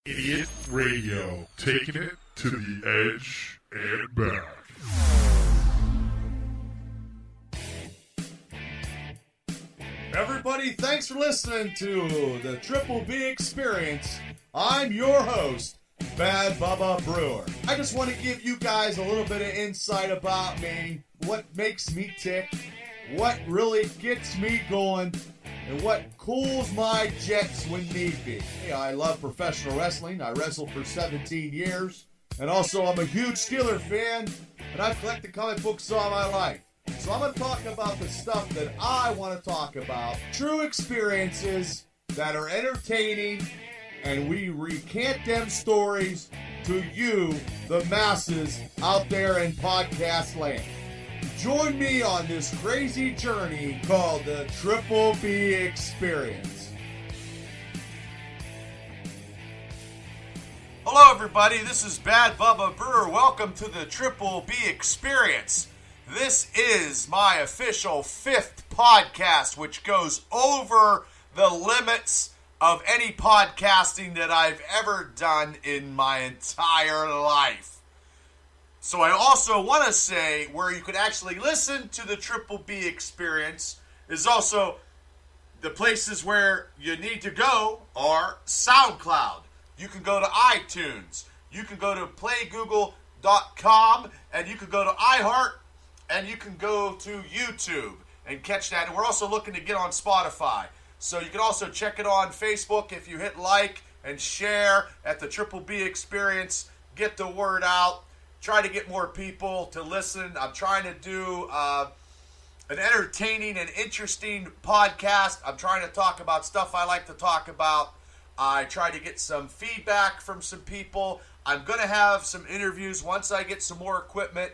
Idiot Radio, taking it to the edge and back. Everybody, thanks for listening to the Triple B Experience. I'm your host, Bad Bubba Brewer. I just want to give you guys a little bit of insight about me, what makes me tick, what really gets me going, and what cools my jets when need be. Hey, I love professional wrestling. I wrestled for 17 years. And also, I'm a huge Steeler fan, and I've collected comic books all my life. So I'm going to talk about the stuff that I want to talk about. True experiences that are entertaining, and we recant them stories to you, the masses out there in podcast land. Join me on this crazy journey called the Triple B Experience. Hello everybody, this is Bad Bubba Brewer. Welcome to the Triple B Experience. This is my official 5th podcast, which goes over the limits of any podcasting that I've ever done in my entire life. So I also want to say where you could actually listen to the Triple B Experience is also the places where you need to go are SoundCloud. You can go to iTunes. You can go to playgoogle.com, and you can go to iHeart, and you can go to YouTube and catch that. And we're also looking to get on Spotify. So you can also check it on Facebook if you hit like and share at the Triple B Experience. Get the word out. Try to get more people to listen. I'm trying to do an entertaining and interesting podcast. I'm trying to talk about stuff I like to talk about. I try to get some feedback from some people. I'm going to have some interviews once I get some more equipment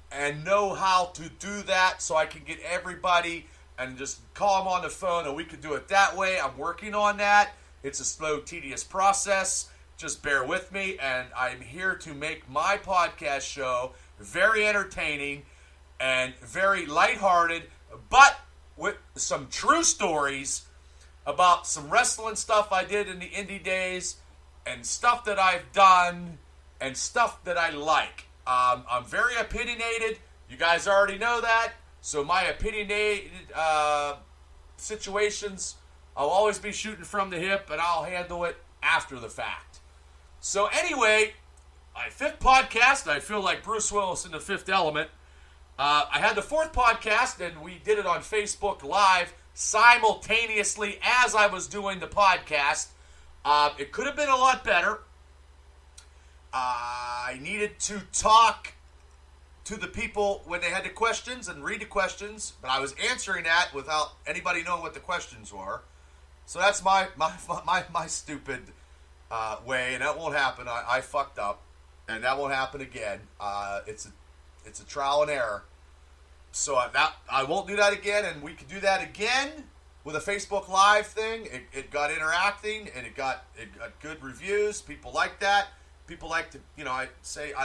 and know how to do that so I can get everybody and just call them on the phone and we can do it that way. I'm working on that. It's a slow, tedious process. Just bear with me, and I'm here to make my podcast show very entertaining and very lighthearted, but with some true stories about some wrestling stuff I did in the indie days and stuff that I've done and stuff that I like. I'm very opinionated. You guys already know that. So my opinionated situations, I'll always be shooting from the hip, and I'll handle it after the fact. So anyway, my 5th podcast, I feel like Bruce Willis in The Fifth Element. I had the 4th podcast, and we did it on Facebook Live simultaneously as I was doing the podcast. It could have been a lot better. I needed to talk to the people when they had the questions and read the questions, but I was answering that without anybody knowing what the questions were. So that's my stupid way, and that won't happen. I fucked up, and that won't happen again. It's a trial and error. So I won't do that again, and we could do that again with a Facebook Live thing. It got interacting, and it got good reviews. People like that. People like to, I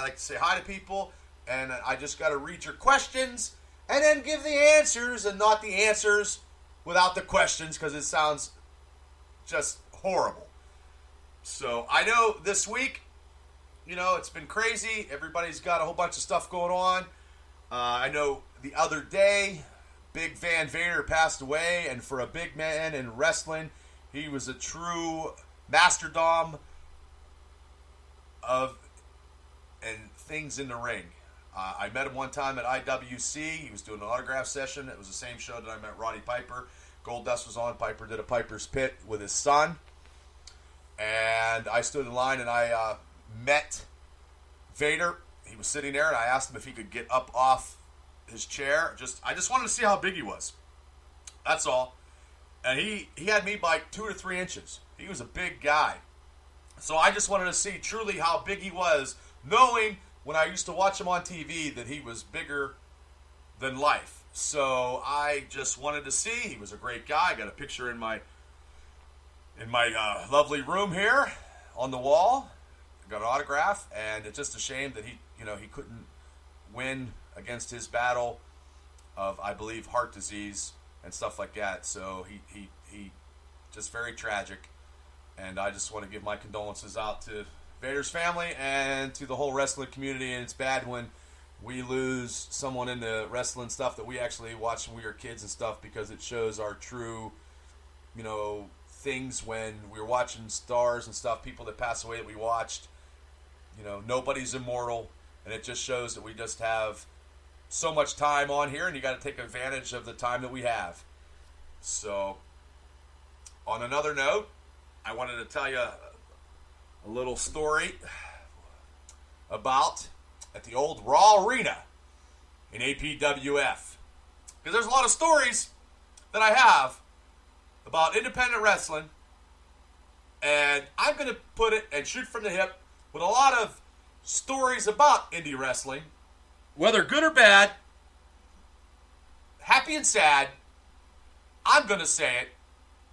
like to say hi to people, and I just got to read your questions and then give the answers, and not the answers without the questions, because it sounds just horrible. So I know this week, it's been crazy. Everybody's got a whole bunch of stuff going on. I know the other day, Big Van Vader passed away, and for a big man in wrestling, he was a true masterdom of and things in the ring. I met him one time at IWC. He was doing an autograph session. It was the same show that I met Roddy Piper. Goldust was on. Piper did a Piper's Pit with his son. And I stood in line and I met Vader. He was sitting there, and I asked him if he could get up off his chair. I just wanted to see how big he was. That's all. And he had me by 2 or 3 inches. He was a big guy. So I just wanted to see truly how big he was, knowing when I used to watch him on TV that he was bigger than life. So I just wanted to see. He was a great guy. I got a picture in my lovely room here on the wall. I got an autograph, and it's just a shame that he couldn't win against his battle of, I believe, heart disease and stuff like that. So he just very tragic. And I just want to give my condolences out to Vader's family and to the whole wrestling community. And it's bad when we lose someone in the wrestling stuff that we actually watched when we were kids and stuff, because it shows our true, things when we were watching stars and stuff, people that pass away that we watched. Nobody's immortal, and it just shows that we just have so much time on here, and you got to take advantage of the time that we have. So, on another note, I wanted to tell you a little story about at the old Raw Arena in APWF. Because there's a lot of stories that I have about independent wrestling, and I'm going to put it and shoot from the hip with a lot of stories about indie wrestling, whether good or bad, happy and sad. I'm going to say it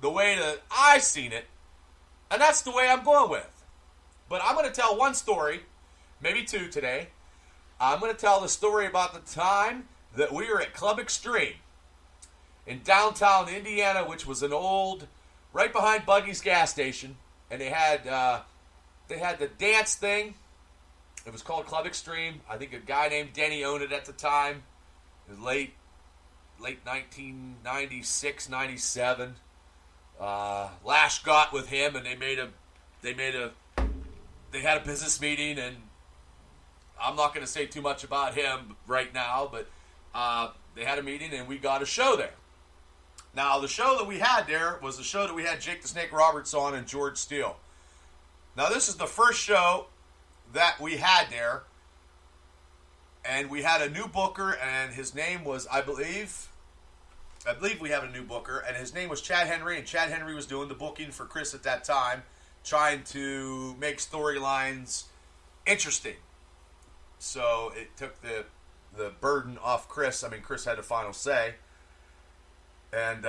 the way that I seen it, and that's the way I'm going with. But I'm going to tell one story, maybe two today. I'm going to tell the story about the time that we were at Club Extreme in downtown Indiana, which was an old, right behind Buggy's gas station, and they had the dance thing. It was called Club Extreme. I think a guy named Denny owned it at the time. It was late 1996, 97. Lash got with him, and they had a business meeting, and I'm not going to say too much about him right now, but they had a meeting, and we got a show there. Now, the show that we had there was the show that we had Jake the Snake Roberts on and George Steele. Now, this is the first show that we had there, and we had a new booker, and his name was, I believe we have a new booker, and his name was Chad Henry, and Chad Henry was doing the booking for Chris at that time, trying to make storylines interesting. So it took the burden off Chris. I mean, Chris had the final say. And,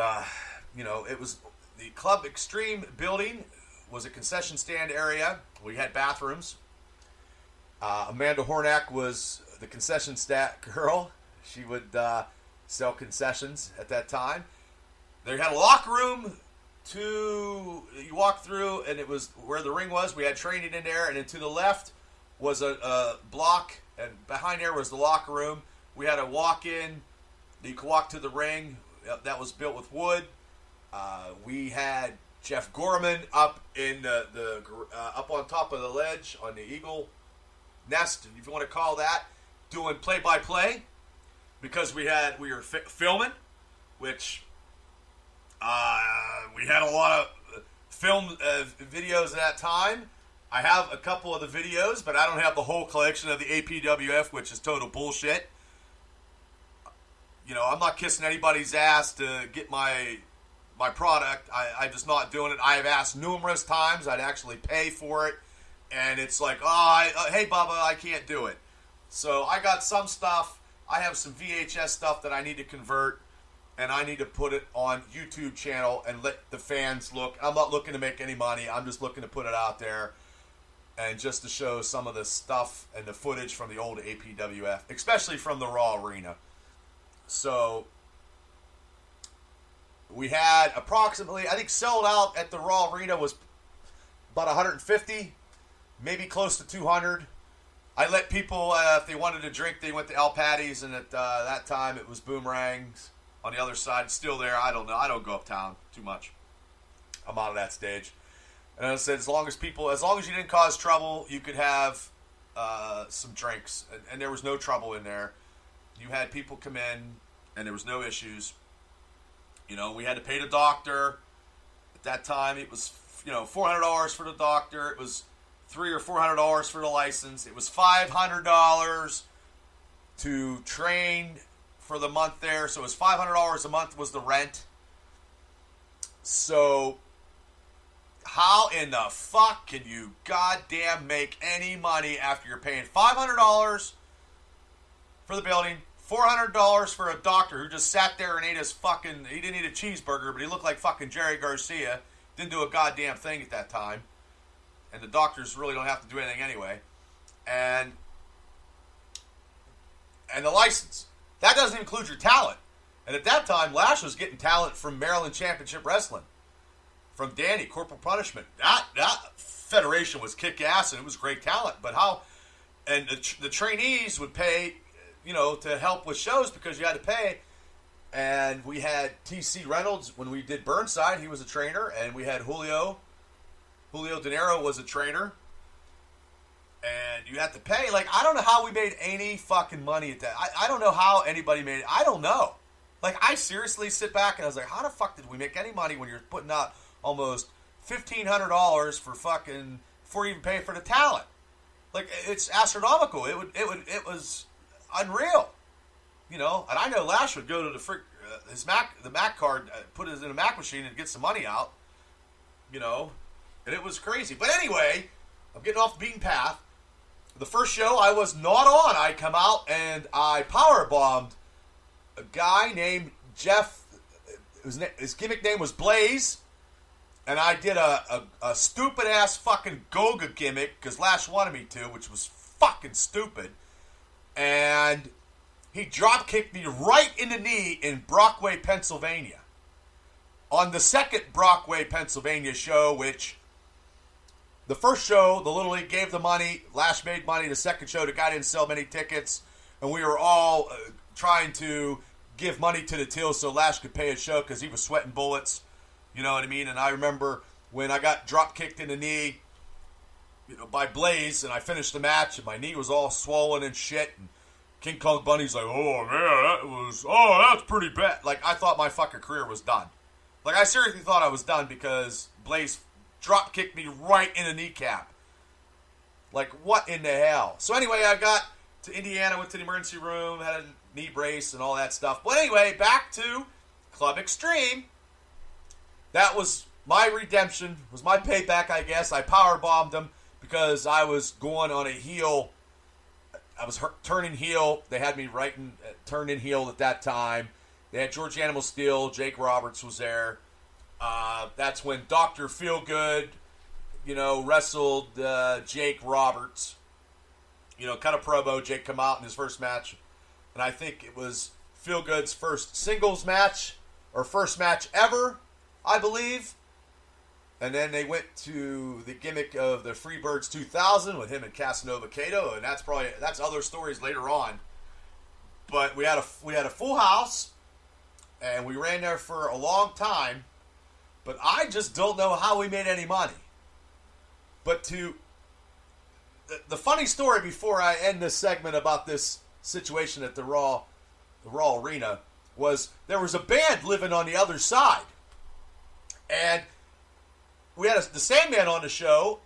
it was the Club Extreme building was a concession stand area. We had bathrooms. Amanda Hornack was the concession stand girl. She would sell concessions at that time. They had a locker room you walk through, and it was where the ring was. We had training in there, and then to the left was a block, and behind there was the locker room. We had a walk-in. You could walk to the ring. That was built with wood. We had Jeff Gorman up in up on top of the ledge on the Eagle Nest, if you want to call that, doing play-by-play, because we were filming, which we had a lot of film videos at that time. I have a couple of the videos, but I don't have the whole collection of the APWF, which is total bullshit. I'm not kissing anybody's ass to get my product. I'm just not doing it. I have asked numerous times. I'd actually pay for it. And it's like, hey, Bubba, I can't do it. So I got some stuff. I have some VHS stuff that I need to convert. And I need to put it on YouTube channel and let the fans look. I'm not looking to make any money. I'm just looking to put it out there. And just to show some of the stuff and the footage from the old APWF. Especially from the Raw Arena. So, we had approximately, I think sold out at the Raw Arena was about 150, maybe close to 200. I let people, if they wanted to drink, they went to El Patty's, and at that time it was Boomerangs on the other side. Still there, I don't know. I don't go uptown too much. I'm out of that stage. And I said, as long as you didn't cause trouble, you could have some drinks. And there was no trouble in there. You had people come in, and there was no issues. We had to pay the doctor. At that time, it was, $400 for the doctor. It was $300 or $400 for the license. It was $500 to train for the month there. So it was $500 a month was the rent. So how in the fuck can you goddamn make any money after you're paying $500 for the building, $400 for a doctor who just sat there and ate he didn't eat a cheeseburger, but he looked like fucking Jerry Garcia, didn't do a goddamn thing at that time, and the doctors really don't have to do anything anyway, and the license. That doesn't include your talent, and at that time, Lash was getting talent from Maryland Championship Wrestling. from Danny, Corporal Punishment. That federation was kick-ass, and it was great talent. But how... And the trainees would pay, to help with shows because you had to pay. And we had T.C. Reynolds when we did Burnside. He was a trainer. And we had Julio. Julio De Niro was a trainer. And you had to pay. Like, I don't know how we made any fucking money at that. I don't know how anybody made it. I don't know. Like, I seriously sit back and I was like, how the fuck did we make any money when you're putting out almost $1,500 for fucking... before you even pay for the talent? Like, it's astronomical. It was unreal, And I know Lash would go to the Mac card, put it in a Mac machine and get some money out, and it was crazy. But anyway, I'm getting off the beaten path. The first show I was not on. I come out and I powerbombed a guy named Jeff. His gimmick name was Blaze. And I did a stupid-ass fucking Goga gimmick, because Lash wanted me to, which was fucking stupid. And he drop-kicked me right in the knee in Brockway, Pennsylvania. On the second Brockway, Pennsylvania show, which... The first show, the Little League gave the money, Lash made money. The second show, the guy didn't sell many tickets. And we were all trying to give money to the till so Lash could pay his show, because he was sweating bullets. You know what I mean? And I remember when I got drop-kicked in the knee, by Blaze, and I finished the match, and my knee was all swollen and shit, and King Kong Bunny's like, oh, man, that's pretty bad. Like, I thought my fucking career was done. Like, I seriously thought I was done because Blaze drop-kicked me right in the kneecap. Like, what in the hell? So anyway, I got to Indiana, went to the emergency room, had a knee brace and all that stuff. But anyway, back to Club Extreme. That was my redemption, was my payback, I guess. I powerbombed them because I was going on a heel. I was turning heel. They had me turning heel at that time. They had George Animal Steel. Jake Roberts was there. That's when Dr. Feelgood, wrestled Jake Roberts. Cut a promo. Jake come out in his first match. And I think it was Feelgood's first singles match, or first match ever, I believe. And then they went to the gimmick of the Freebirds 2000 with him and Casanova Cato, and that's other stories later on. But we had a full house, and we ran there for a long time. But I just don't know how we made any money. But the funny story before I end this segment about this situation at the Raw Arena was there was a band living on the other side. And we had the Sandman on the show,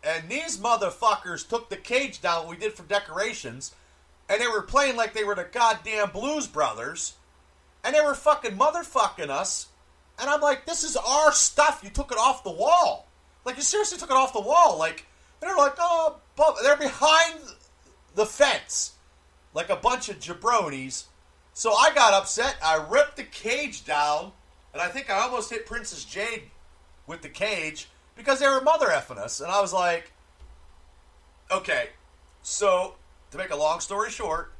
and these motherfuckers took the cage down we did for decorations, and they were playing like they were the goddamn Blues Brothers, and they were fucking motherfucking us, and I'm like, this is our stuff, you took it off the wall. Like, you seriously took it off the wall. Like, they're like, oh, they're behind the fence, like a bunch of jabronis. So I got upset, I ripped the cage down, and I think I almost hit Princess Jade with the cage because they were mother effing us. And I was like, okay. So, to make a long story short,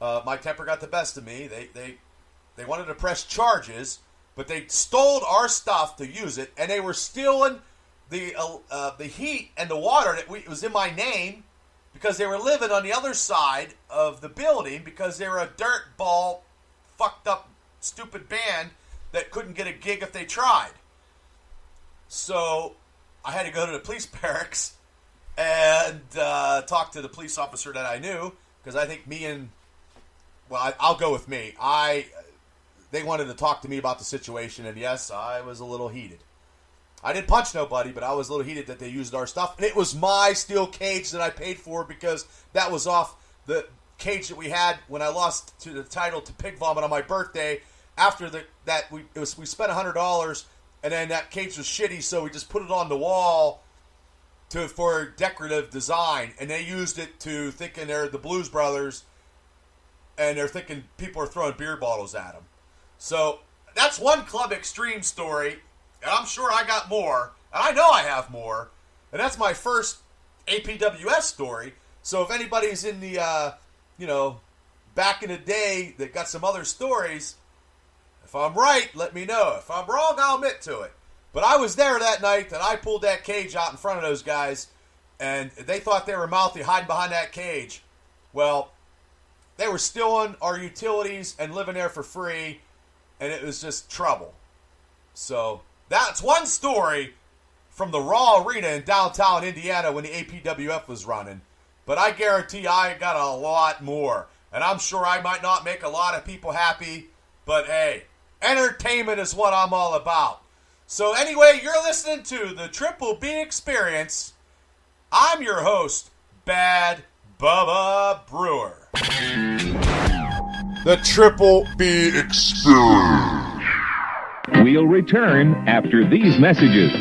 my temper got the best of me. They wanted to press charges, but they stole our stuff to use it, and they were stealing the heat and the water it was in my name because they were living on the other side of the building because they were a dirtball, fucked up, stupid band that couldn't get a gig if they tried. So I had to go to the police barracks and talk to the police officer that I knew because I think I'll go with me. They wanted to talk to me about the situation, and yes, I was a little heated. I didn't punch nobody, but I was a little heated that they used our stuff. And it was my steel cage that I paid for because that was off the cage that we had when I lost to the title to Pig Vomit on my birthday. After we spent $100, and then that cage was shitty, so we just put it on the wall for decorative design. And they used it thinking they're the Blues Brothers, and they're thinking people are throwing beer bottles at them. So that's one Club Extreme story. And I'm sure I got more. And I know I have more. And that's my first APWS story. So if anybody's in the, back in the day that got some other stories, if I'm right, let me know. If I'm wrong, I'll admit to it. But I was there that night, and I pulled that cage out in front of those guys, and they thought they were mouthy hiding behind that cage. Well, they were stealing our utilities and living there for free, and it was just trouble. So that's one story from the Raw Arena in downtown Indiana when the APWF was running. But I guarantee I got a lot more. And I'm sure I might not make a lot of people happy, but hey, entertainment is what I'm all about. So anyway, you're listening to the Triple B Experience. I'm your host, Bad Bubba Brewer. The Triple B Experience. We'll return after these messages.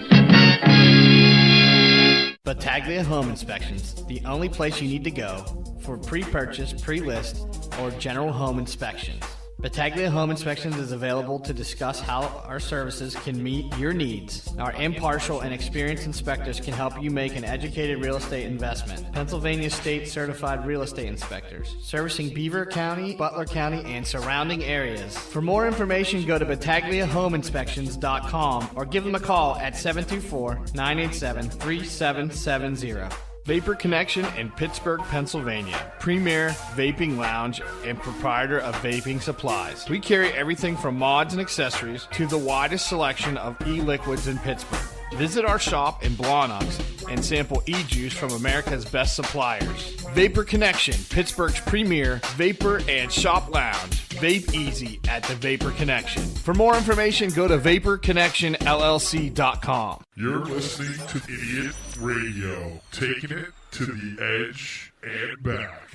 Battaglia Home Inspections, the only place you need to go for pre-purchase, pre-list, or general home inspections. Battaglia Home Inspections is available to discuss how our services can meet your needs. Our impartial and experienced inspectors can help you make an educated real estate investment. Pennsylvania State Certified Real Estate Inspectors, servicing Beaver County, Butler County, and surrounding areas. For more information, go to BattagliaHomeInspections.com or give them a call at 724-987-3770. Vapor Connection in Pittsburgh, Pennsylvania. Premier vaping lounge and proprietor of vaping supplies. We carry everything from mods and accessories to the widest selection of e-liquids in Pittsburgh. Visit our shop in Blawnox and sample e-juice from America's best suppliers. Vapor Connection, Pittsburgh's premier vapor and shop lounge. Vape easy at the Vapor Connection. For more information, go to VaporConnectionLLC.com. You're listening to Idiot Radio, taking it to the edge and back.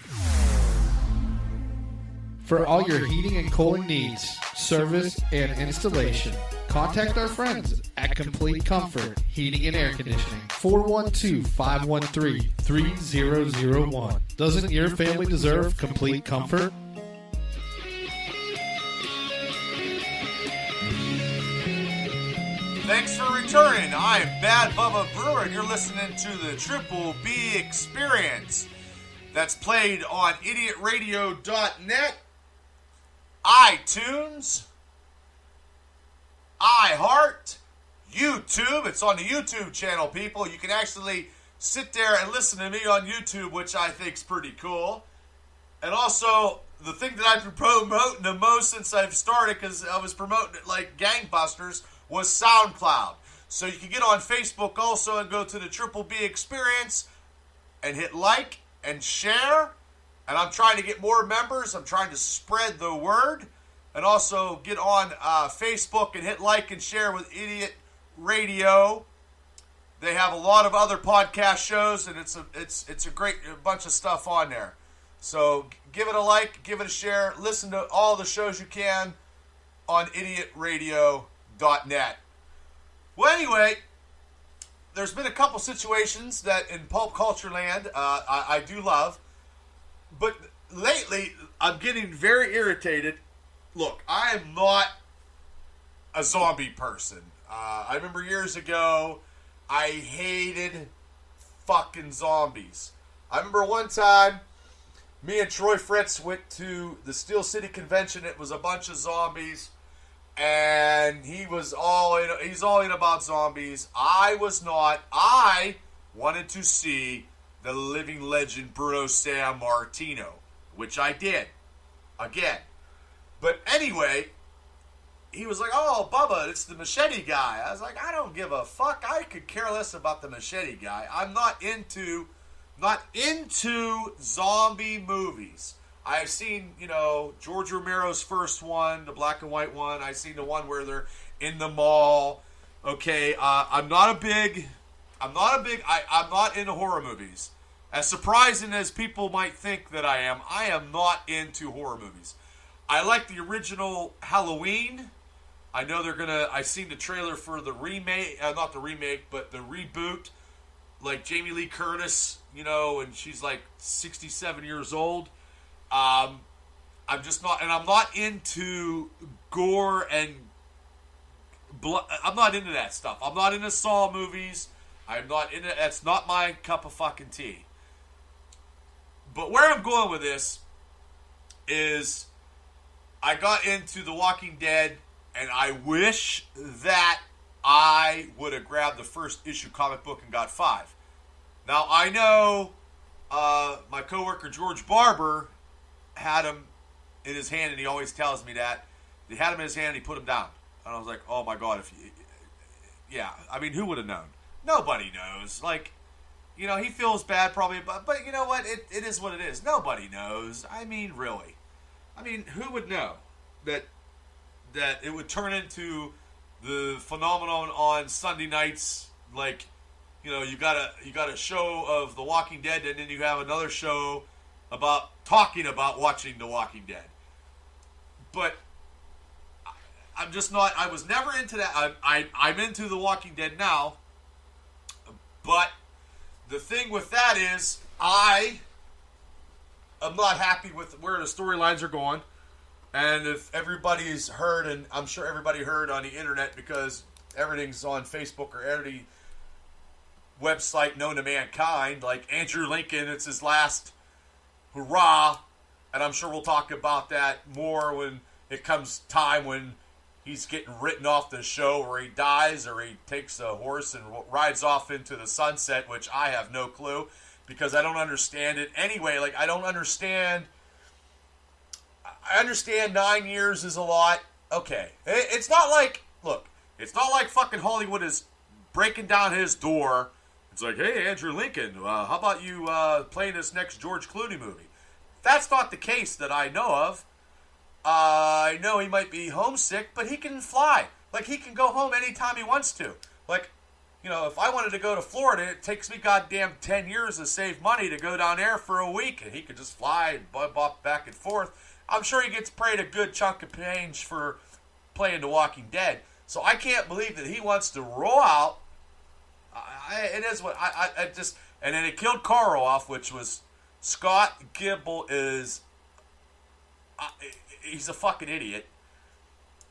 For all your heating and cooling needs, service, and installation, contact our friends at Complete Comfort Heating and Air Conditioning. 412-513-3001. Doesn't your family deserve complete comfort? Thanks for returning. I'm Bad Bubba Brewer, and you're listening to the Triple B Experience. That's played on idiotradio.net, iTunes, iHeart, YouTube. It's on the YouTube channel, people. You can actually sit there and listen to me on YouTube, which I think is pretty cool. And also, the thing that I've been promoting the most since I've started, because I was promoting it like gangbusters, was SoundCloud. So you can get on Facebook also and go to the Triple B Experience and hit like and share. And I'm trying to get more members. I'm trying to spread the word. And also get on Facebook and hit like and share with Idiot Radio. They have a lot of other podcast shows, and it's a great bunch of stuff on there. So give it a like, give it a share. Listen to all the shows you can on idiotradio.net. Well, anyway, there's been a couple situations that in pulp culture land I do love, but lately I'm getting very irritated. Look, I am not a zombie person. I remember years ago I hated fucking zombies. I remember one time me and Troy Fritz went to the Steel City Convention. It was a bunch of zombies. And he's all in about zombies. I was not. I wanted to see the living legend Bruno Sammartino, which I did. Again. But anyway, he was like, "Oh, Bubba, it's the machete guy." I was like, I don't give a fuck. I could care less about the machete guy. I'm not into zombie movies. I've seen, George Romero's first one, the black and white one. I've seen the one where they're in the mall. Okay, I'm not into horror movies. As surprising as people might think that I am not into horror movies. I like the original Halloween. I know I've seen the trailer for the remake, not the remake, but the reboot. Like Jamie Lee Curtis, and she's like 67 years old. I'm just not, and I'm not into gore and blood. I'm not into that stuff. I'm not into Saw movies. I'm not into, that's not my cup of fucking tea. But where I'm going with this is I got into The Walking Dead, and I wish that I would have grabbed the first issue comic book and got 5. Now, I know my coworker George Barber had him in his hand, and he always tells me that. He had him in his hand, and he put him down. And I was like, oh my God, yeah, I mean, who would have known? Nobody knows. Like, you know, he feels bad probably, but you know what? It is what it is. Nobody knows. I mean, really. I mean, who would know that it would turn into the phenomenon on Sunday nights? Like, you know, you got a show of The Walking Dead, and then you have another show about talking about watching The Walking Dead. But I'm just not. I was never into that. I'm into The Walking Dead now, but the thing with that is I am not happy with where the storylines are going. And if everybody's heard, and I'm sure everybody heard on the internet because everything's on Facebook or every website known to mankind, like Andrew Lincoln, it's his last hurrah, and I'm sure we'll talk about that more when it comes time when he's getting written off the show, or he dies, or he takes a horse and rides off into the sunset, which I have no clue because I don't understand it anyway. Like, I don't understand. I understand 9 years is a lot. Okay. It's not like, look, it's not like fucking Hollywood is breaking down his door. It's like, hey, Andrew Lincoln, how about you playing this next George Clooney movie? That's not the case that I know of. I know he might be homesick, but he can fly. Like, he can go home anytime he wants to. Like, you know, if I wanted to go to Florida, it takes me goddamn 10 years to save money to go down there for a week, and he could just fly and bop back and forth. I'm sure he gets paid a good chunk of change for playing The Walking Dead. So I can't believe that he wants to roll out. It is what I just... And then it killed Carl off, which was... Scott Gimple is... he's a fucking idiot.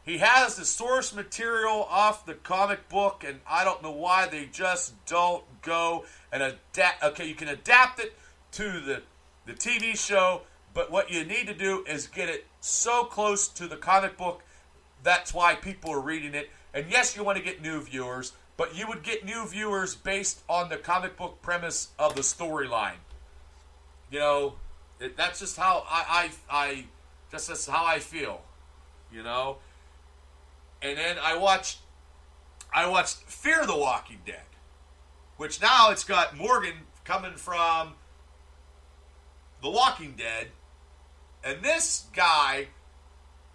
He has the source material off the comic book, and I don't know why they just don't go and adapt. Okay, you can adapt it to the TV show, but what you need to do is get it so close to the comic book. That's why people are reading it. And yes, you want to get new viewers, but you would get new viewers based on the comic book premise of the storyline. You know, that's just how that's how I feel, you know. And then I watched Fear the Walking Dead, which now it's got Morgan coming from The Walking Dead, and this guy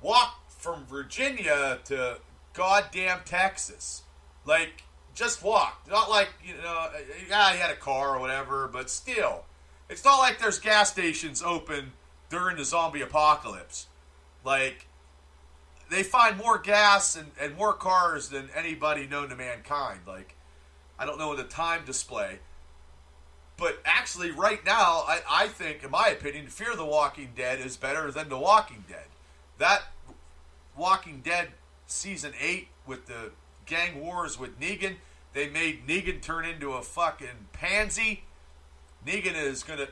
walked from Virginia to goddamn Texas, like just walked. Not like, you know, yeah, he had a car or whatever, but still, it's not like there's gas stations open during the zombie apocalypse. Like, they find more gas and more cars than anybody known to mankind. Like, I don't know the time display. But actually, right now, I think, in my opinion, Fear the Walking Dead is better than The Walking Dead. That Walking Dead Season 8 with the gang wars with Negan, they made Negan turn into a fucking pansy. Negan is going to...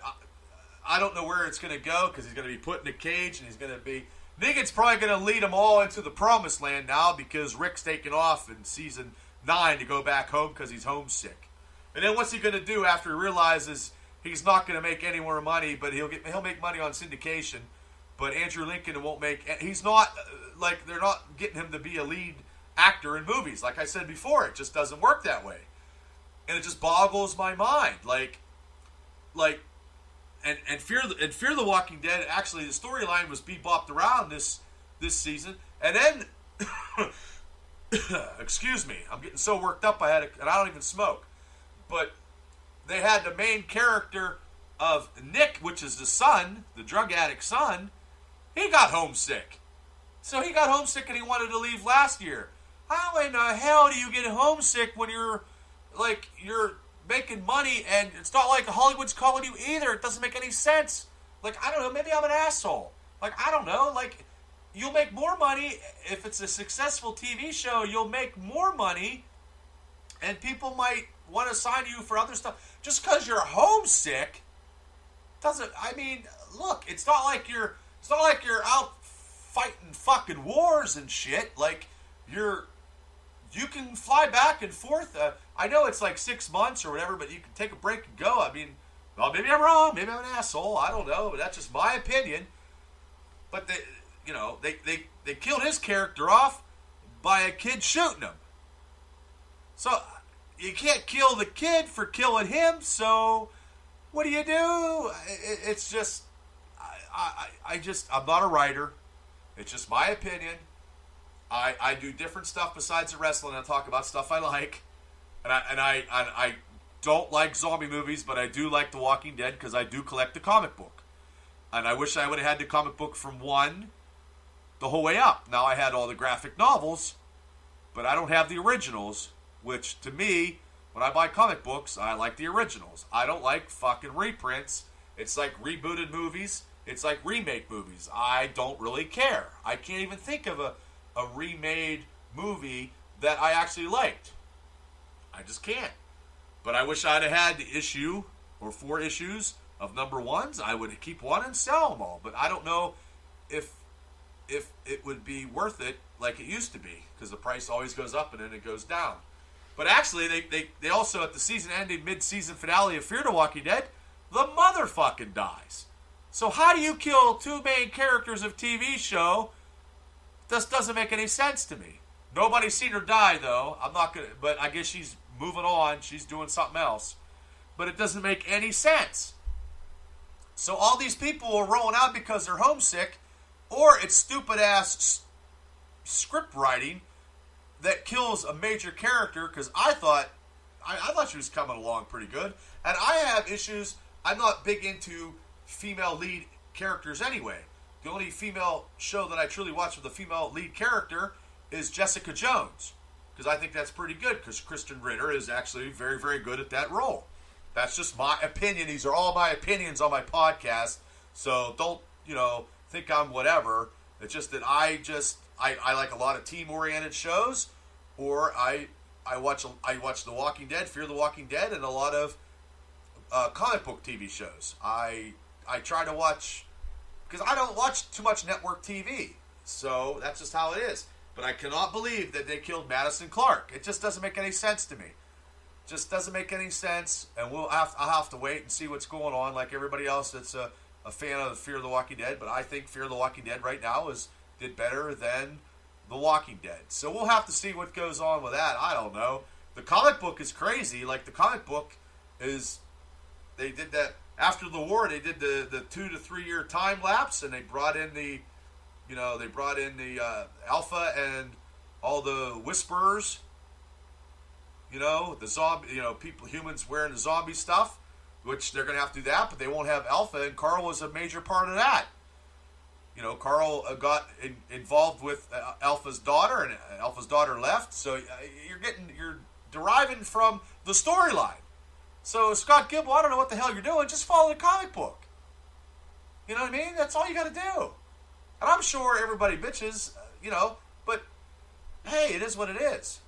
I don't know where it's going to go because he's going to be put in a cage and he's going to be... Negan's probably going to lead them all into the promised land now because Rick's taking off in Season 9 to go back home because he's homesick. And then what's he going to do after he realizes he's not going to make any more money, but he'll make money on syndication, but Andrew Lincoln won't make... He's not... Like, they're not getting him to be a lead actor in movies. Like I said before, it just doesn't work that way. And it just boggles my mind. And Fear the Walking Dead, actually, the storyline was bebopped around this season. And then, excuse me, I'm getting so worked up and I don't even smoke. But they had the main character of Nick, which is the son, the drug addict son. He got homesick. So he got homesick and he wanted to leave last year. How in the hell do you get homesick when you're making money, and it's not like Hollywood's calling you either? It doesn't make any sense. Like, I don't know, maybe I'm an asshole. Like, I don't know, like, you'll make more money if it's a successful TV show. You'll make more money, and people might want to sign you for other stuff. Just because you're homesick doesn't... I mean, look, it's not like you're out fighting fucking wars and shit. Like, you're you can fly back and forth. I know it's like 6 months or whatever, but you can take a break and go. I mean, well, maybe I'm wrong. Maybe I'm an asshole. I don't know. But that's just my opinion. But they killed his character off by a kid shooting him. So you can't kill the kid for killing him. So what do you do? It's just, I'm not a writer. It's just my opinion. I do different stuff besides the wrestling. I talk about stuff I like, and I don't like zombie movies, but I do like The Walking Dead because I do collect the comic book, and I wish I would have had the comic book from 1 the whole way up. Now I had all the graphic novels, but I don't have the originals. Which to me, when I buy comic books, I like the originals. I don't like fucking reprints. It's like rebooted movies. It's like remake movies. I don't really care. I can't even think of a remade movie that I actually liked. I just can't. But I wish I'd have had the issue or 4 issues of number 1s. I would keep one and sell them all. But I don't know if it would be worth it like it used to be, because the price always goes up and then it goes down. But actually, they also, at the season-ending mid-season finale of Fear the Walking Dead, the motherfucking dies. So how do you kill 2 main characters of TV show? This doesn't make any sense to me. Nobody's seen her die, though. I'm not gonna, but I guess she's moving on. She's doing something else. But it doesn't make any sense. So all these people are rolling out because they're homesick, or it's stupid-ass script writing that kills a major character, because I thought she was coming along pretty good. And I have issues. I'm not big into female lead characters anyway. The only female show that I truly watch with a female lead character is Jessica Jones, because I think that's pretty good, because Kristen Ritter is actually very, very good at that role. That's just my opinion. These are all my opinions on my podcast, so don't, think I'm whatever. It's just that I like a lot of team-oriented shows, or I watch The Walking Dead, Fear the Walking Dead, and a lot of comic book TV shows. I try to watch, because I don't watch too much network TV, so that's just how it is. But I cannot believe that they killed Madison Clark. It just doesn't make any sense to me. Just doesn't make any sense, and I'll have to wait and see what's going on, like everybody else that's a fan of Fear the Walking Dead. But I think Fear the Walking Dead right now did better than The Walking Dead. So we'll have to see what goes on with that. I don't know. The comic book is crazy. Like, the comic book is, they did that after the war. They did the 2 to 3 year time lapse, and they brought in the Alpha and all the Whisperers. The zombie, humans wearing the zombie stuff, which they're going to have to do that, but they won't have Alpha, and Carl was a major part of that. Carl got involved with Alpha's daughter, and Alpha's daughter left. So you're deriving from the storyline. So Scott Gimple, I don't know what the hell you're doing. Just follow the comic book. You know what I mean? That's all you got to do. And I'm sure everybody bitches, but hey, it is what it is,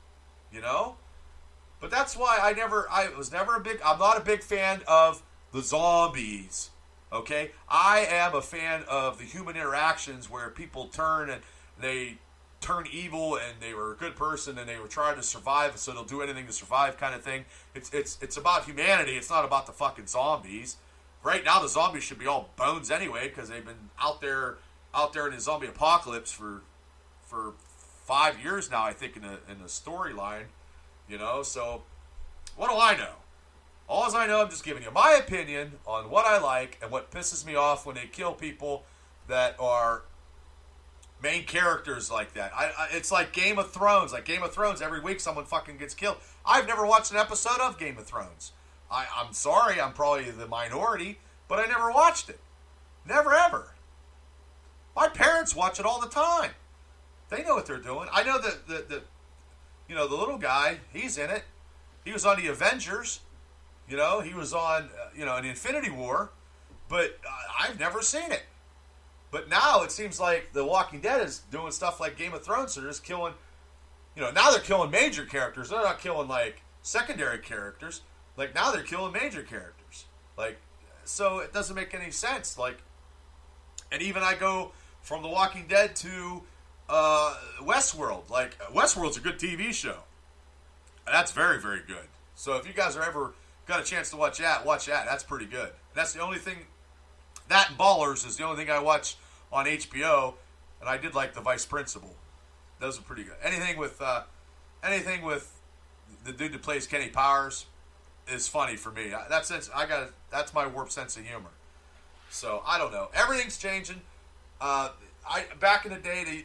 But that's why I'm not a big fan of the zombies. Okay, I am a fan of the human interactions where people turn evil, and they were a good person and they were trying to survive, so they'll do anything to survive, kind of thing. It's about humanity. It's not about the fucking zombies. Right now, the zombies should be all bones anyway, because they've been out there in the zombie apocalypse for 5 years now, I think, in the storyline. So what do I know? All I know, I'm just giving you my opinion on what I like and what pisses me off when they kill people that are main characters like that. It's like Game of Thrones. Like Game of Thrones, every week someone fucking gets killed. I've never watched an episode of Game of Thrones. I'm sorry, I'm probably the minority, but I never watched it. Never, ever. My parents watch it all the time. They know what they're doing. I know that the little guy, he's in it. He was on the Avengers. He was on, an Infinity War, but I've never seen it. But now it seems like The Walking Dead is doing stuff like Game of Thrones, so they're just killing, now they're killing major characters. They're not killing, like, secondary characters. Like, now they're killing major characters. Like, so it doesn't make any sense. Like, and even I go from The Walking Dead to Westworld. Like, Westworld's a good TV show. That's very, very good. So if you guys are ever got a chance to watch that. That's pretty good. That's the only thing. That and Ballers is the only thing I watch on HBO, and I did like The Vice Principal. Those are pretty good. Anything with the dude that plays Kenny Powers is funny for me. That's my warped sense of humor. So I don't know. Everything's changing. Back in the day,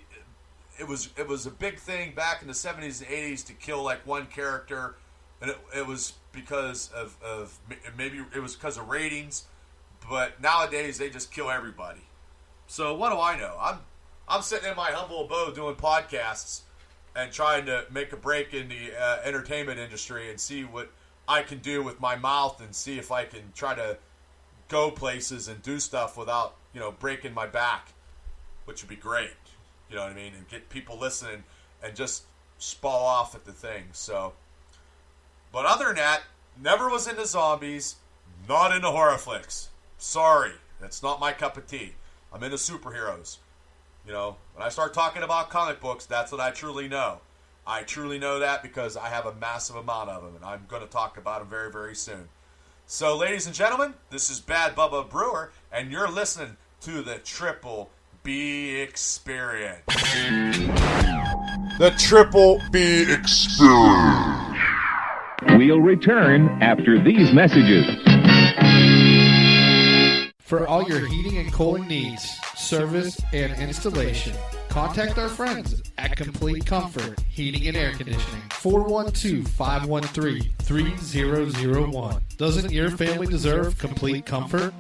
it was a big thing back in the 70s and 80s to kill like one character, and it was because of maybe it was because of ratings, but nowadays they just kill everybody. So what do I know? I'm sitting in my humble abode doing podcasts and trying to make a break in the entertainment industry and see what I can do with my mouth and see if I can try to go places and do stuff without, breaking my back, which would be great. You know what I mean? And get people listening and just fall off at the thing. So, but other than that, never was into zombies, not into horror flicks. Sorry, that's not my cup of tea. I'm into superheroes. When I start talking about comic books, that's what I truly know. I truly know that because I have a massive amount of them, and I'm going to talk about them very, very soon. So, ladies and gentlemen, this is Bad Bubba Brewer, and you're listening to the Triple B Experience. The Triple B Experience. We'll return after these messages. For all your heating and cooling needs, service, and installation, contact our friends at Complete Comfort Heating and Air Conditioning. 412-513-3001. Doesn't your family deserve complete comfort?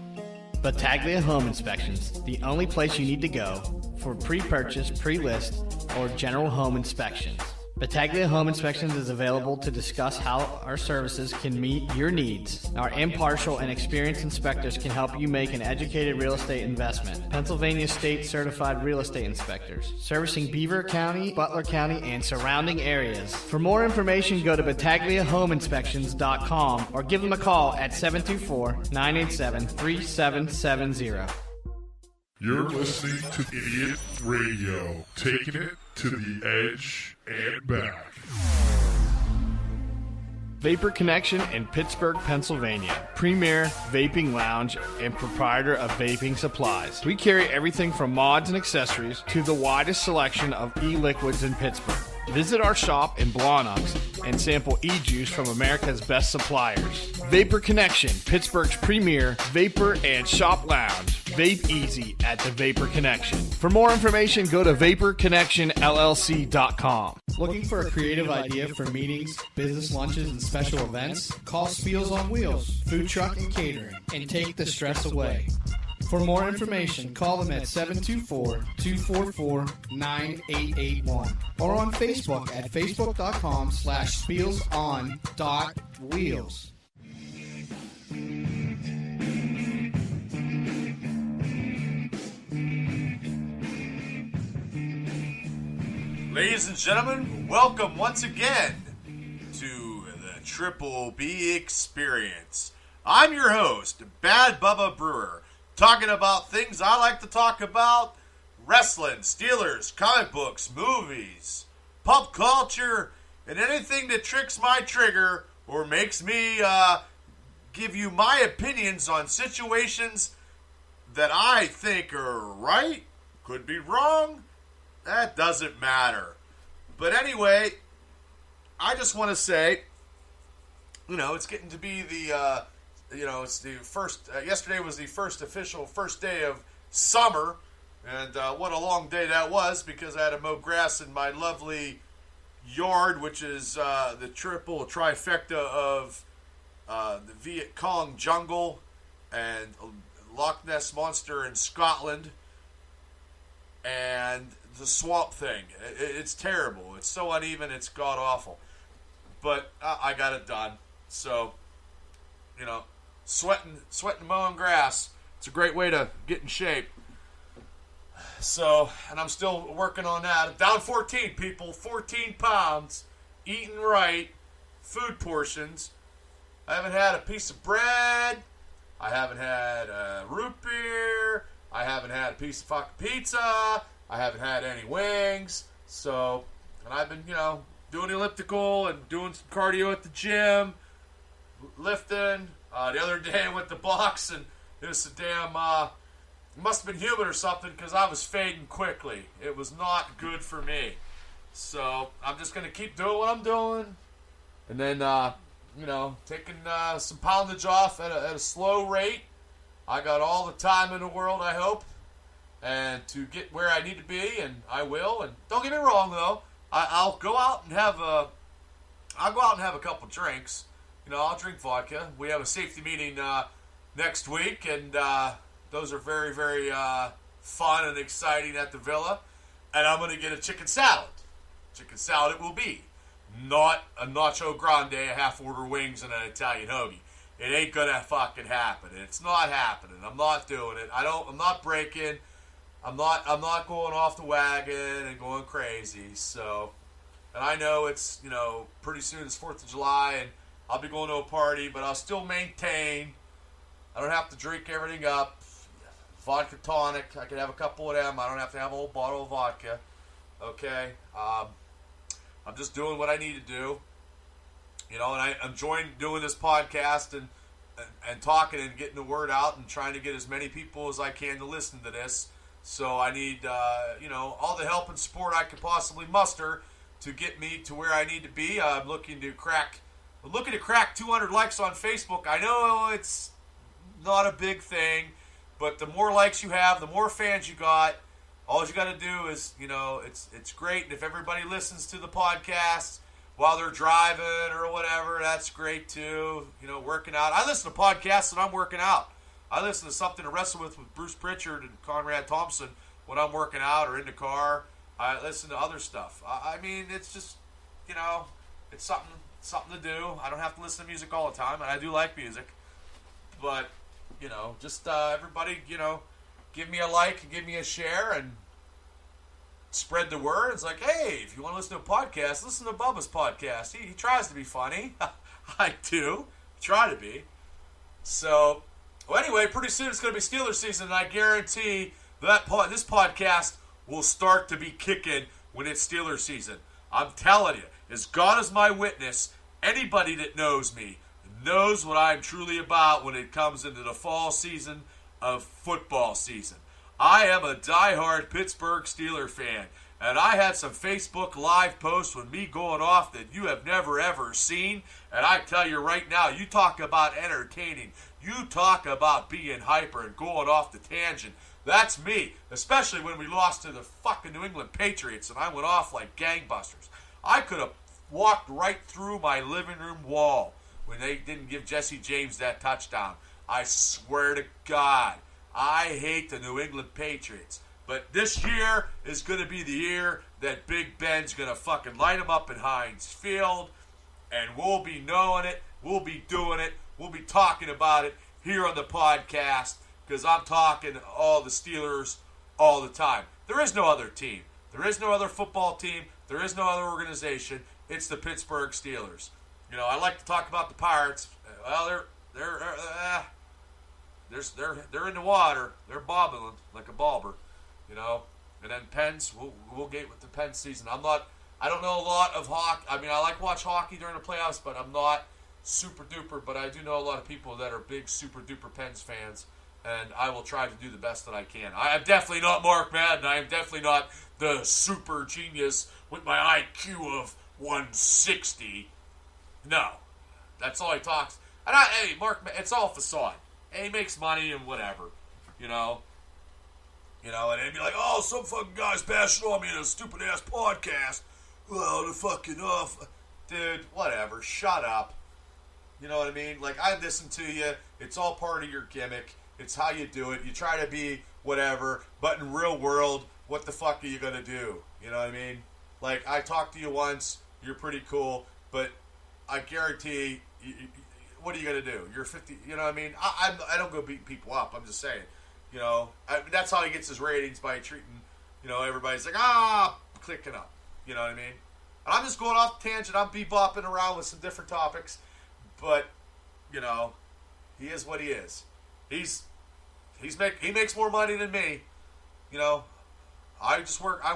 Battaglia Home Inspections, the only place you need to go for pre-purchase, pre-list, or general home inspections. Battaglia Home Inspections is available to discuss how our services can meet your needs. Our impartial and experienced inspectors can help you make an educated real estate investment. Pennsylvania State Certified Real Estate Inspectors, servicing Beaver County, Butler County, and surrounding areas. For more information, go to BattagliaHomeInspections.com or give them a call at 724-987-3770. You're listening to Idiot Radio, taking it to the edge and back. Vapor Connection in Pittsburgh, Pennsylvania. Premier vaping lounge and proprietor of vaping supplies. We carry everything from mods and accessories to the widest selection of e-liquids in Pittsburgh. Visit our shop in Blawnox and sample e-juice from America's best suppliers. Vapor Connection, Pittsburgh's premier vapor and shop lounge. Vape easy at the Vapor Connection. For more information, go to VaporConnectionLLC.com. Looking for a creative idea for meetings, business lunches, and special events? Call Spiels on Wheels, food truck and catering, and take the stress away. For more information, call them at 724-244-9881 or on Facebook at facebook.com/spielson.wheels. Ladies and gentlemen, welcome once again to the Triple B Experience. I'm your host, Bad Bubba Brewer, talking about things I like to talk about: wrestling, Steelers, comic books, movies, pop culture, and anything that tricks my trigger or makes me give you my opinions on situations that I think are right, could be wrong. That doesn't matter. But anyway, I just want to say, it's getting to be the, it's the first, yesterday was the first day of summer, and what a long day that was, because I had to mow grass in my lovely yard, which is the triple trifecta of the Viet Cong jungle and Loch Ness Monster in Scotland, and the swamp thing. It's terrible. It's so uneven, it's god-awful. But I got it done. So, sweating mowing grass, it's a great way to get in shape. So, and I'm still working on that. I'm down 14, people. 14 pounds. Eating right. Food portions. I haven't had a piece of bread. I haven't had a root beer. I haven't had a piece of fucking pizza. I haven't had any wings. So, and I've been, doing the elliptical and doing some cardio at the gym, lifting. The other day I went to box, and it was a damn, it must have been humid or something, because I was fading quickly. It was not good for me. So I'm just going to keep doing what I'm doing. And then, taking some poundage off at a slow rate. I got all the time in the world, I hope, and to get where I need to be, and I will. And don't get me wrong, though, I'll go out and have a couple drinks. I'll drink vodka. We have a safety meeting next week, and those are very, very fun and exciting at the Villa. And I'm going to get a chicken salad. Chicken salad it will be. Not a nacho grande, a half-order wings, and an Italian hoagie. It ain't going to fucking happen. It's not happening. I'm not doing it. I'm not breaking. I'm not going off the wagon and going crazy. So, and I know it's, pretty soon it's 4th of July, and I'll be going to a party, but I'll still maintain. I don't have to drink everything up. Vodka tonic, I can have a couple of them. I don't have to have a whole bottle of vodka. Okay? I'm just doing what I need to do. And I'm enjoying doing this podcast and talking and getting the word out and trying to get as many people as I can to listen to this. So I need, all the help and support I could possibly muster to get me to where I need to be. I'm looking to crack 200 likes on Facebook. I know it's not a big thing, but the more likes you have, the more fans you got. All you got to do is, it's great. And if everybody listens to the podcast while they're driving or whatever, that's great too. Working out. I listen to podcasts when I'm working out. I listen to Something to Wrestle with Bruce Pritchard and Conrad Thompson when I'm working out or in the car. I listen to other stuff. I mean, it's just, it's something to do. I don't have to listen to music all the time, and I do like music. But, just everybody, give me a like and give me a share and spread the word. It's like, hey, if you want to listen to a podcast, listen to Bubba's podcast. He tries to be funny. I do. Try to be. So, well, anyway, pretty soon it's going to be Steelers season, and I guarantee that this podcast will start to be kicking when it's Steelers season. I'm telling you, as God is my witness, anybody that knows me knows what I'm truly about when it comes into the fall season of football season. I am a diehard Pittsburgh Steeler fan, and I had some Facebook Live posts with me going off that you have never ever seen, and I tell you right now, you talk about entertaining, you talk about being hyper and going off the tangent. That's me, especially when we lost to the fucking New England Patriots and I went off like gangbusters. I could have walked right through my living room wall when they didn't give Jesse James that touchdown. I swear to God, I hate the New England Patriots. But this year is going to be the year that Big Ben's going to fucking light them up in Heinz Field, and we'll be knowing it, we'll be doing it, we'll be talking about it here on the podcast, because I'm talking all the Steelers all the time. There is no other team. There is no other football team. There is no other organization. It's the Pittsburgh Steelers. I like to talk about the Pirates. Well, they're in the water. They're bobbing like a bobber, And then Pens, we'll get with the Pens season. I don't know a lot of hockey. I mean, I like to watch hockey during the playoffs, but I'm not super duper. But I do know a lot of people that are big super duper Pens fans, and I will try to do the best that I can. I am definitely not Mark Madden. I am definitely not the super genius with my IQ of 160. No, that's all he talks. And hey, Mark, it's all facade. He makes money and whatever, and they'd be like, oh, some fucking guy's bashing on me in a stupid ass podcast. Well, the fucking off, dude. Whatever. Shut up. You know what I mean? Like, I listen to you. It's all part of your gimmick. It's how you do it. You try to be whatever, but in real world, what the fuck are you gonna do? You know what I mean? Like, I talked to you once. You're pretty cool, but I guarantee, what are you going to do? You're 50, you know what I mean? I don't go beat people up. I'm just saying, that's how he gets his ratings, by treating, everybody's like, clicking up. You know what I mean? And I'm just going off the tangent. I'm bebopping around with some different topics. But, he is what he is. He makes more money than me. I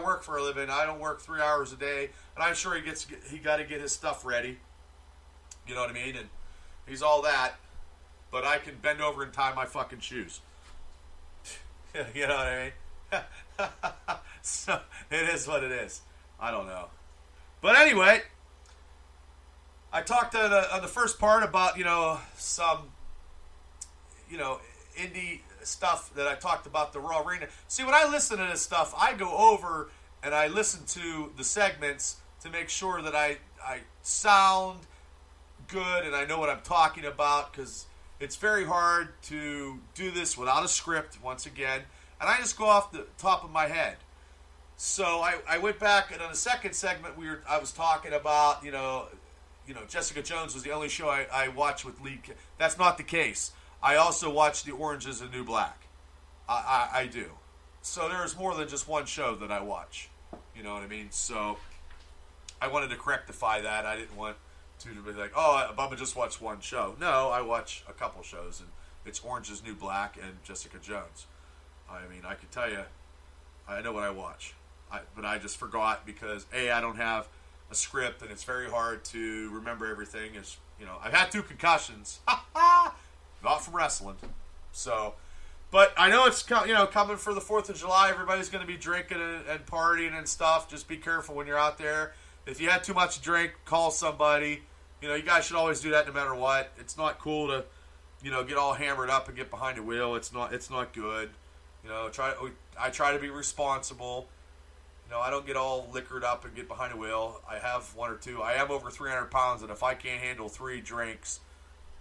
work for a living. I don't work 3 hours a day, and I'm sure he got to get his stuff ready. You know what I mean? And he's all that, but I can bend over and tie my fucking shoes. You know what I mean? So it is what it is. I don't know. But anyway, I talked on the first part about, some, indie stuff that I talked about the Raw Arena. See, when I listen to this stuff, I go over and I listen to the segments to make sure that I sound good and I know what I'm talking about, because it's very hard to do this without a script, once again, and I just go off the top of my head. So I went back, and on the second segment, I was talking about, Jessica Jones was the only show I watched with lead. That's not the case. I also watch The Orange is the New Black. I do. So there's more than just one show that I watch. You know what I mean? So I wanted to rectify that. I didn't want to be like, oh, Bubba just watched one show. No, I watch a couple shows, and it's Orange is the New Black and Jessica Jones. I mean, I can tell you, I know what I watch. But I just forgot because, A, I don't have a script, and it's very hard to remember everything. I've had 2 concussions. Not from wrestling. So, but I know it's coming for the 4th of July. Everybody's going to be drinking and partying and stuff. Just be careful when you're out there. If you had too much to drink, call somebody. You guys should always do that no matter what. It's not cool to, get all hammered up and get behind the wheel. It's not good. I try to be responsible. I don't get all liquored up and get behind the wheel. I have 1 or 2. I am over 300 pounds, and if I can't handle 3 drinks,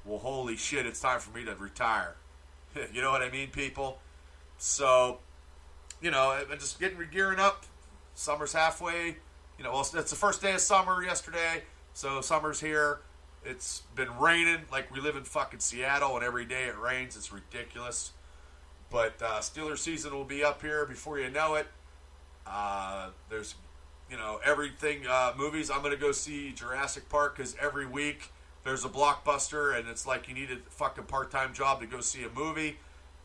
well, holy shit, it's time for me to retire. You know what I mean, people? So, I'm just gearing up. Summer's halfway. It's the first day of summer yesterday, so summer's here. It's been raining like we live in fucking Seattle, and every day it rains. It's ridiculous. But Steelers season will be up here before you know it. There's, everything, movies. I'm going to go see Jurassic Park because every week there's a blockbuster, and it's like you need a fucking part-time job to go see a movie.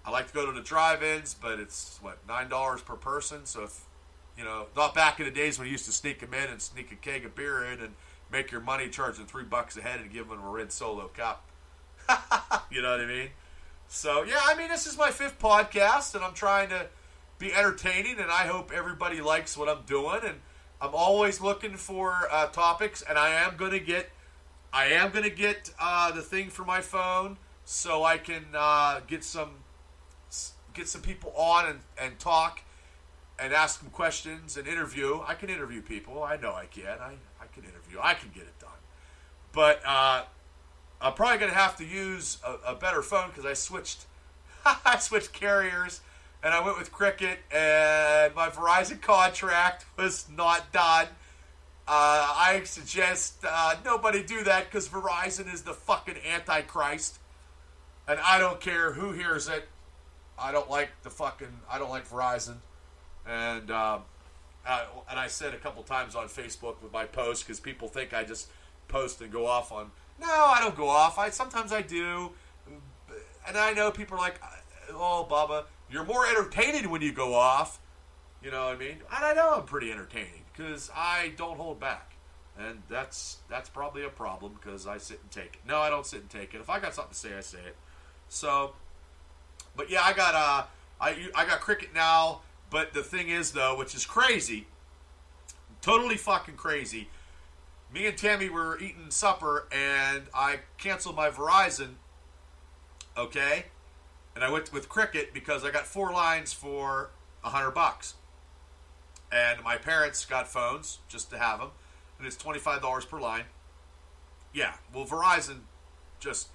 I like to go to the drive-ins, but it's, $9 per person. So if, not back in the days when you used to sneak them in and sneak a keg of beer in and make your money charging $3 a head and give them a red Solo cup. You know what I mean? So, yeah, this is my 5th podcast, and I'm trying to be entertaining, and I hope everybody likes what I'm doing, and I'm always looking for topics, and I am going to get the thing for my phone so I can get some people on and talk and ask them questions and interview. I can interview people. I know I can. I can interview. I can get it done. But I'm probably going to have to use a better phone because I switched carriers, and I went with Cricket, and my Verizon contract was not done. I suggest nobody do that because Verizon is the fucking Antichrist, and I don't care who hears it. I don't like Verizon, and I said a couple times on Facebook with my posts because people think I just post and go off on. No, I don't go off. Sometimes I do, and I know people are like, "Oh, Bubba, you're more entertaining when you go off." You know what I mean? And I know I'm pretty entertaining because I don't hold back, and that's probably a problem because I sit and take it. No, I don't sit and take it. If I got something to say, I say it. So, but yeah, I got Cricket now. But the thing is, though, which is crazy, totally fucking crazy. Me and Tammy were eating supper, and I canceled my Verizon. Okay, and I went with Cricket because I got 4 lines for $100. And my parents got phones just to have them, and it's $25 per line. Yeah, well, Verizon just,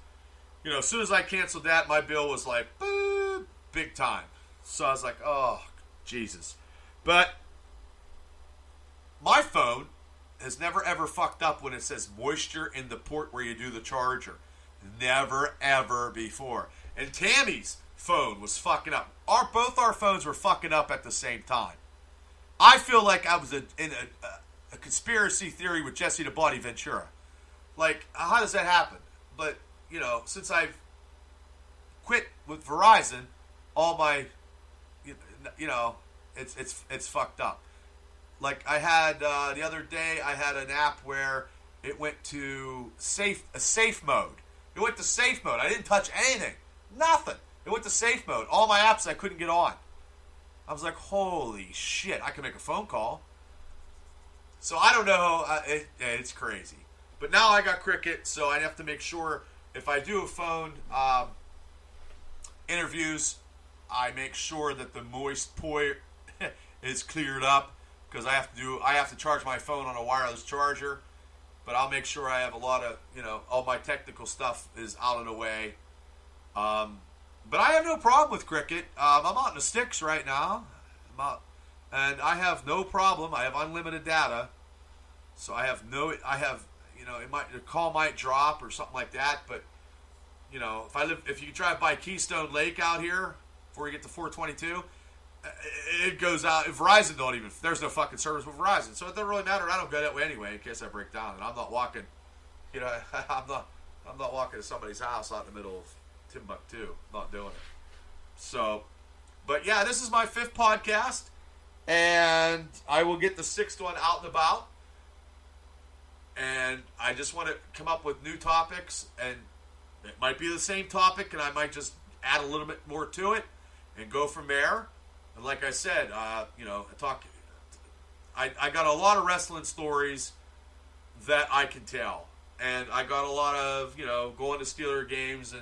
as soon as I canceled that, my bill was like, boop, big time. So I was like, oh, Jesus. But my phone has never, ever fucked up when it says moisture in the port where you do the charger. Never, ever before. And Tammy's phone was fucking up. Both our phones were fucking up at the same time. I feel like I was in a conspiracy theory with Jesse the Body Ventura. Like, how does that happen? But, since I've quit with Verizon, all my, it's fucked up. Like I had the other day, I had an app where it went to safe mode. It went to safe mode. I didn't touch anything, nothing. It went to safe mode. All my apps I couldn't get on. I was like, holy shit! I can make a phone call. So I don't know. It's crazy. But now I got Cricket, so I have to make sure if I do a phone interviews, I make sure that the moist port is cleared up because I have to charge my phone on a wireless charger. But I'll make sure I have a lot of all my technical stuff is out of the way. But I have no problem with Cricket. I'm out in the sticks right now. And I have no problem. I have unlimited data, so the call might drop or something like that. But if you drive by Keystone Lake out here before you get to 422, it goes out. Verizon there's no fucking service with Verizon, so it doesn't really matter. I don't go that way anyway in case I break down, and I'm not walking. I'm not walking to somebody's house out in the middle of Timbuktu. Not doing it. So, but yeah, this is my 5th podcast, and I will get the 6th one out and about. And I just want to come up with new topics, and it might be the same topic, and I might just add a little bit more to it and go from there. And like I said, I got a lot of wrestling stories that I can tell, and I got a lot of going to Steeler games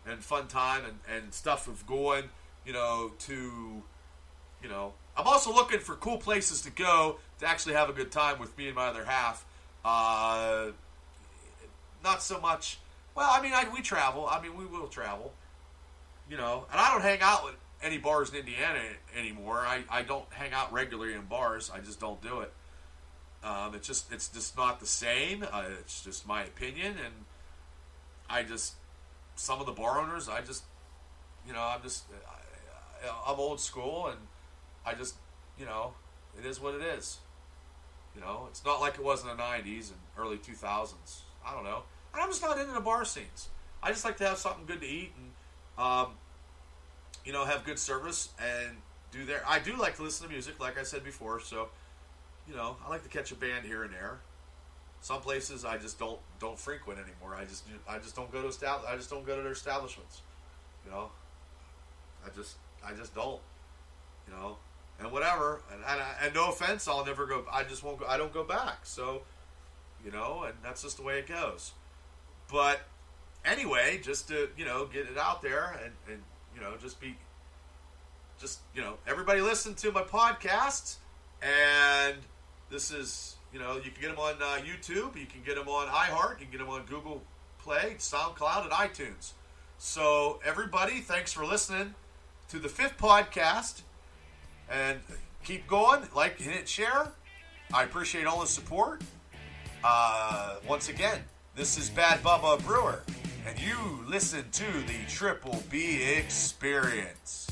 and fun time and stuff of going to I'm also looking for cool places to go to actually have a good time with me and my other half. Not so much. Well, I mean, we travel. I mean, we will travel. And I don't hang out with any bars in Indiana anymore. I don't hang out regularly in bars. I just don't do it. It's just not the same. It's just my opinion, and some of the bar owners, I'm old school, and it is what it is. It's not like it was in the 90s and early 2000s. I don't know. And I'm just not into the bar scenes. I just like to have something good to eat and, have good service and I do like to listen to music, like I said before. So, I like to catch a band here and there. Some places I just don't frequent anymore. I just don't go to their establishments. I just don't. And whatever, and no offense, I'll never go. I just won't go. I don't go back. So, and that's just the way it goes. But anyway, just to get it out there, and everybody listen to my podcasts, and this is you can get them on YouTube, you can get them on iHeart, you can get them on Google Play, SoundCloud, and iTunes. So everybody, thanks for listening to the 5th podcast. And keep going, like, hit, share. I appreciate all the support. Once again, this is Bad Bubba Brewer, and you listen to the Triple B Experience.